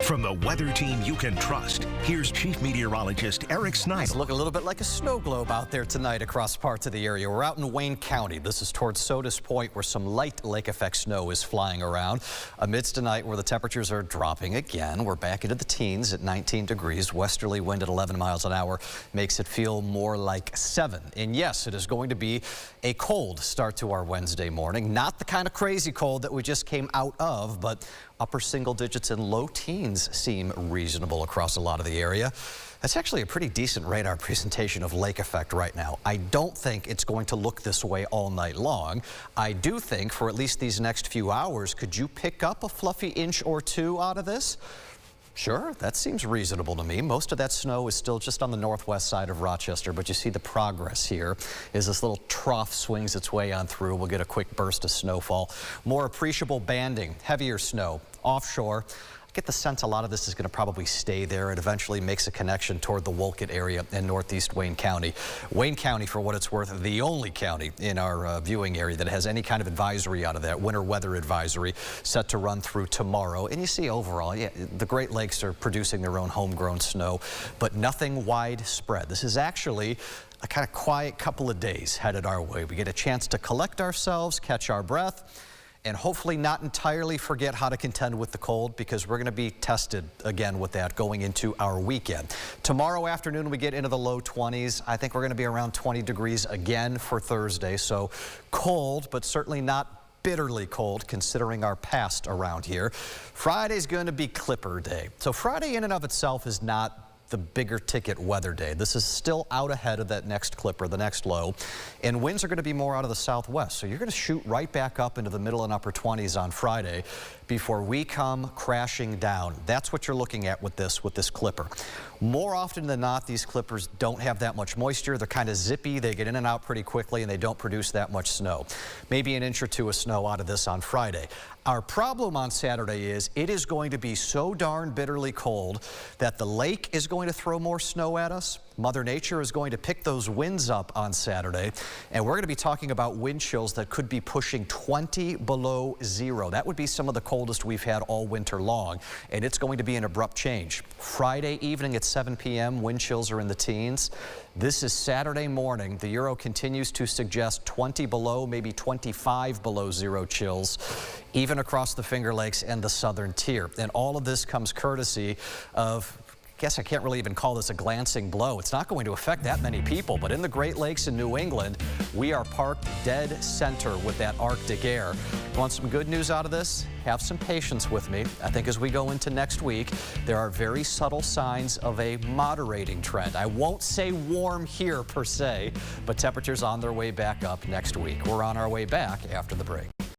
From the weather team you can trust, here's Chief Meteorologist Eric Snyder. It's looking a little bit like a snow globe out there tonight across parts of the area. We're out in Wayne County. This is towards Sodus Point, where some light lake effect snow is flying around. Amidst a night where the temperatures are dropping again. We're back into the teens at 19 degrees. Westerly wind at 11 miles an hour makes it feel more like 7. And yes, it is going to be a cold start to our Wednesday morning. Not the kind of crazy cold that we just came out of, but upper single digits and low teens seem reasonable across a lot of the area. That's actually a pretty decent radar presentation of lake effect right now. I don't think it's going to look this way all night long. I do think for at least these next few hours, could you pick up a fluffy inch or two out of this? Sure, that seems reasonable to me. Most of that snow is still just on the northwest side of Rochester, but you see the progress here as this little trough swings its way on through. We'll get a quick burst of snowfall. More appreciable banding, heavier snow offshore. I get the sense a lot of this is going to probably stay there. It eventually makes a connection toward the Wolcott area in northeast Wayne County. Wayne County, for what it's worth, the only county in our viewing area that has any kind of advisory out of that, winter weather advisory, set to run through tomorrow. And you see overall, yeah, the Great Lakes are producing their own homegrown snow, but nothing widespread. This is actually a kind of quiet couple of days headed our way. We get a chance to collect ourselves, catch our breath, and hopefully not entirely forget how to contend with the cold, because we're going to be tested again with that going into our weekend. Tomorrow afternoon we get into the low 20s. I think we're going to be around 20 degrees again for Thursday. So cold, but certainly not bitterly cold considering our past around here. Friday's going to be Clipper Day. So Friday in and of itself is not the bigger ticket weather day. This is still out ahead of that next clipper, the next low, and winds are going to be more out of the southwest. So you're going to shoot right back up into the middle and upper 20s on Friday before we come crashing down. That's what you're looking at with this clipper. More often than not, these clippers don't have that much moisture. They're kind of zippy. They get in and out pretty quickly, and they don't produce that much snow. Maybe an inch or two of snow out of this on Friday. Our problem on Saturday is it is going to be so darn bitterly cold that the lake is going to throw more snow at us. Mother Nature is going to pick those winds up on Saturday, and we're going to be talking about wind chills that could be pushing 20 below zero. That would be some of the coldest we've had all winter long, and it's going to be an abrupt change. Friday evening at 7 p.m., wind chills are in the teens. This is Saturday morning. The Euro continues to suggest 20 below, maybe 25 below zero chills, even across the Finger Lakes and the southern tier. And all of this comes courtesy of, I guess I can't really even call this a glancing blow. It's not going to affect that many people, but in the Great Lakes in New England, we are parked dead center with that Arctic air. Want some good news out of this? Have some patience with me. I think as we go into next week, there are very subtle signs of a moderating trend. I won't say warm here per se, but temperatures on their way back up next week. We're on our way back after the break.